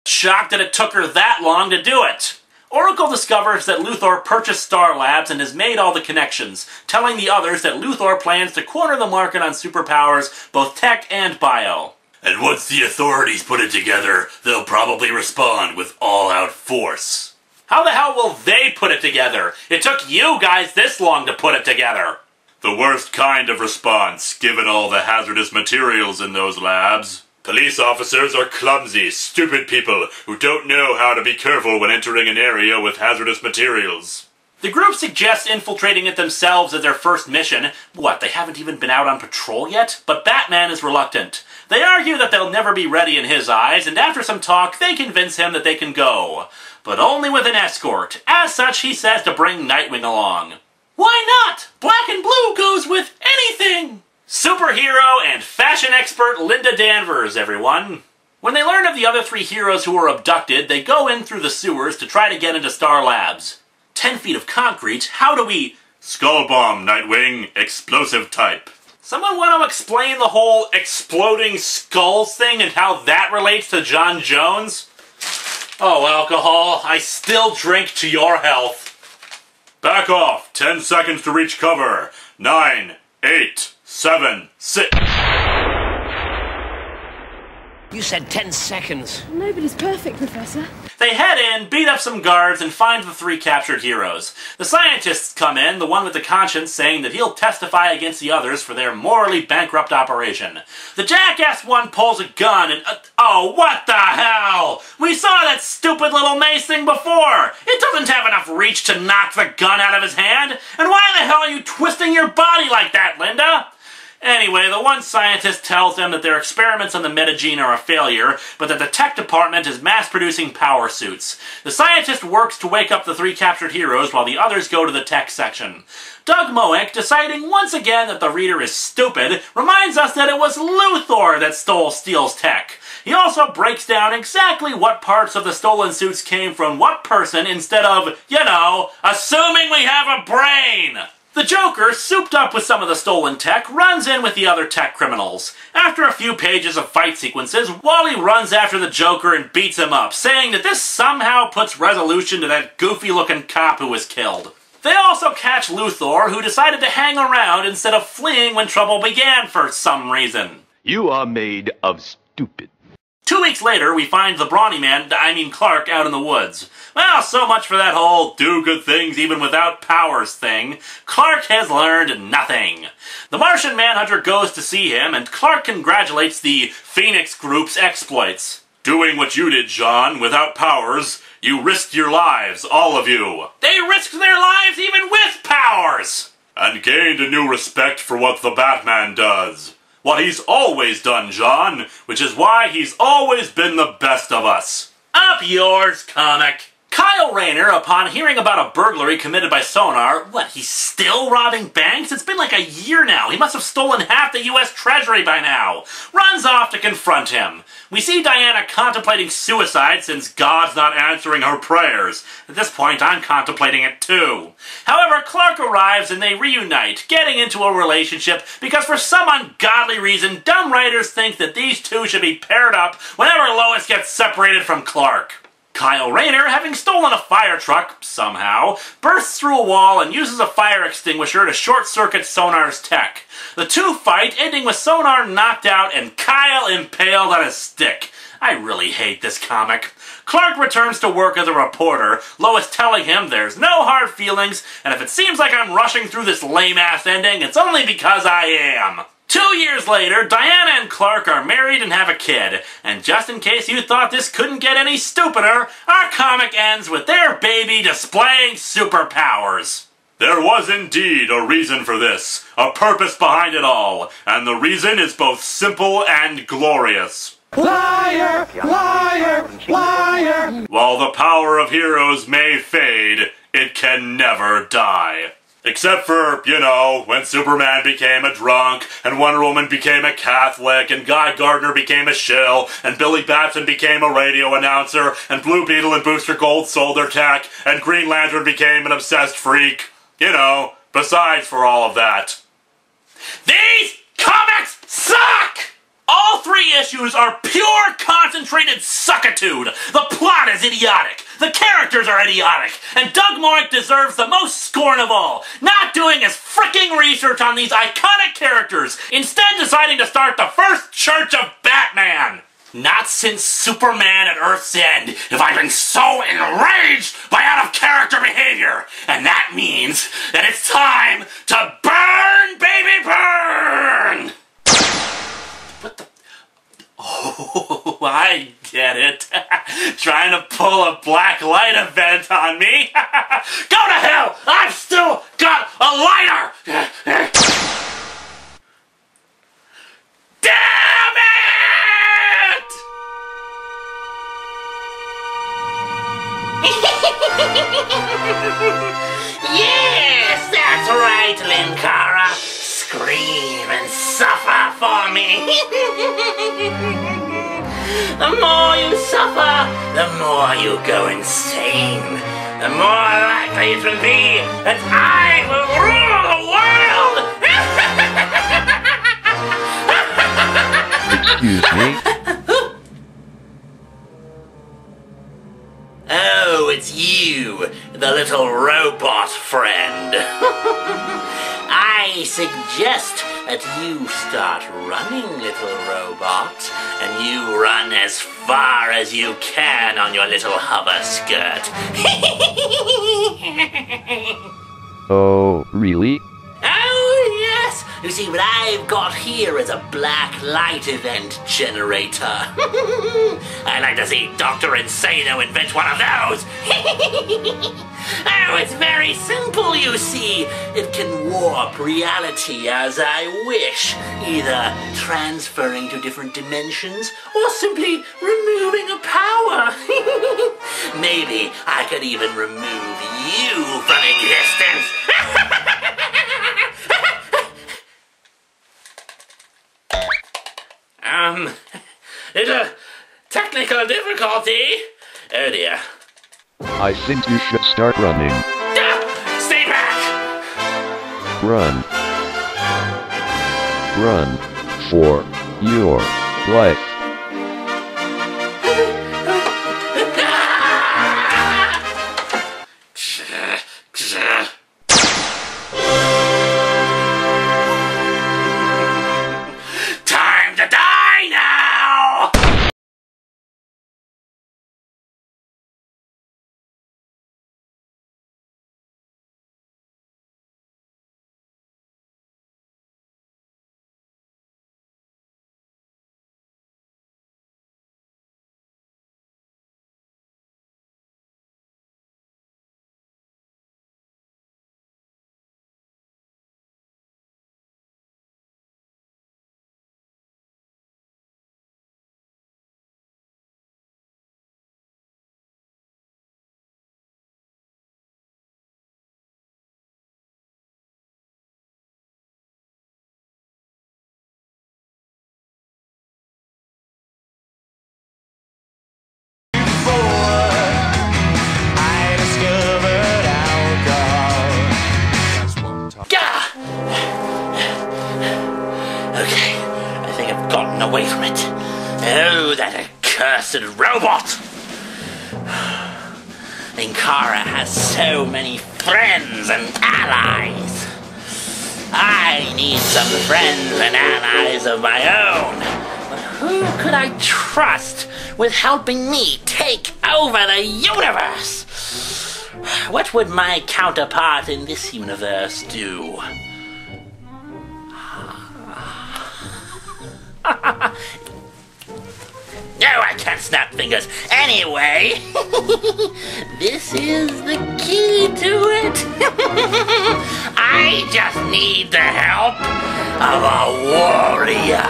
Shocked that it took her that long to do it. Oracle discovers that Luthor purchased Star Labs and has made all the connections, telling the others that Luthor plans to corner the market on superpowers, both tech and bio. And once the authorities put it together, they'll probably respond with all-out force. How the hell will they put it together? It took you guys this long to put it together. The worst kind of response, given all the hazardous materials in those labs. Police officers are clumsy, stupid people who don't know how to be careful when entering an area with hazardous materials. The group suggests infiltrating it themselves as their first mission. What, they haven't even been out on patrol yet? But Batman is reluctant. They argue that they'll never be ready in his eyes, and after some talk, they convince him that they can go. But only with an escort. As such, he says to bring Nightwing along. Why not? Black and blue goes with anything! Superhero and fashion expert Linda Danvers, everyone. When they learn of the other 3 heroes who were abducted, they go in through the sewers to try to get into Star Labs. 10 feet of concrete? How do we... Skull bomb, Nightwing. Explosive type. Someone want to explain the whole exploding skulls thing and how that relates to John Jones? Oh, alcohol. I still drink to your health. Back off. 10 seconds to reach cover. 9, 8, 7, 6... You said 10 seconds. Nobody's perfect, Professor. They head in, beat up some guards, and find the 3 captured heroes. The scientists come in, the one with the conscience saying that he'll testify against the others for their morally bankrupt operation. The jackass one pulls a gun and... oh, what the hell? We saw that stupid little mace thing before! It doesn't have enough reach to knock the gun out of his hand! And why the hell are you twisting your body like that, Linda? Anyway, the one scientist tells them that their experiments on the metagene are a failure, but that the tech department is mass-producing power suits. The scientist works to wake up the 3 captured heroes while the others go to the tech section. Doug Moek, deciding once again that the reader is stupid, reminds us that it was Luthor that stole Steel's tech. He also breaks down exactly what parts of the stolen suits came from what person instead of, you know, assuming we have a brain! The Joker, souped up with some of the stolen tech, runs in with the other tech criminals. After a few pages of fight sequences, Wally runs after the Joker and beats him up, saying that this somehow puts resolution to that goofy-looking cop who was killed. They also catch Luthor, who decided to hang around instead of fleeing when trouble began for some reason. You are made of stupid. 2 weeks later, we find the brawny man, Clark, out in the woods. Well, so much for that whole do good things even without powers thing. Clark has learned nothing. The Martian Manhunter goes to see him, and Clark congratulates the Phoenix Group's exploits. Doing what you did, John, without powers, you risked your lives, all of you. They risked their lives even with powers! And gained a new respect for what the Batman does. What he's always done, John, which is why he's always been the best of us. Up yours, comic. Kyle Rayner, upon hearing about a burglary committed by Sonar, what, he's still robbing banks? It's been like a year now. He must have stolen half the U.S. Treasury by now. Runs off to confront him. We see Diana contemplating suicide since God's not answering her prayers. At this point, I'm contemplating it too. However, Clark arrives and they reunite, getting into a relationship because for some ungodly reason, dumb writers think that these two should be paired up whenever Lois gets separated from Clark. Kyle Rayner, having stolen a fire truck, somehow, bursts through a wall and uses a fire extinguisher to short-circuit Sonar's tech. The two fight, ending with Sonar knocked out and Kyle impaled on a stick. I really hate this comic. Clark returns to work as a reporter, Lois telling him there's no hard feelings, and if it seems like I'm rushing through this lame-ass ending, it's only because I am. 2 years later, Diana and Clark are married and have a kid, and just in case you thought this couldn't get any stupider, our comic ends with their baby displaying superpowers. There was indeed a reason for this, a purpose behind it all, and the reason is both simple and glorious. Liar! Liar! Liar! While the power of heroes may fade, it can never die. Except for, you know, when Superman became a drunk, and Wonder Woman became a Catholic, and Guy Gardner became a shill, and Billy Batson became a radio announcer, and Blue Beetle and Booster Gold sold their tech, and Green Lantern became an obsessed freak. You know, besides for all of that. These comics suck! All 3 issues are pure concentrated suckitude. The plot is idiotic. The characters are idiotic. And Doug Moench deserves the most scorn of all. Not doing his fricking research on these iconic characters. Instead deciding to start the first Church of Batman. Not since Superman at Earth's End have I been so enraged by out-of-character behavior. And that means that it's time to burn, baby, burn! What the... Oh, I get it. Trying to pull a black light event on me. Go to hell! I've still got a lighter! Damn it! Yes, that's right, Linkara. Scream and suffer for me. The more you suffer, the more you go insane. The more likely it will be that I will rule the world. Excuse me? Oh, it's you, the little robot friend. I suggest that you start running, little robot, and you run as far as you can on your little hover skirt. Oh, really? Oh, yes! You see, what I've got here is a black light event generator. I'd like to see Dr. Insano invent one of those. Oh, it's very simple, you see. It can warp reality as I wish, either transferring to different dimensions or simply removing a power. Maybe I could even remove you from existence. Little technical difficulty. Oh dear. I think you should start running. Stay back! Run. Run. For your life. Time to die now! Okay, I think I've gotten away from it. Oh, that accursed robot! Linkara has so many friends and allies. I need some friends and allies of my own. But who could I trust with helping me take over the universe? What would my counterpart in this universe do? No, I can't snap fingers. Anyway, this is the key to it. I just need the help of a warrior.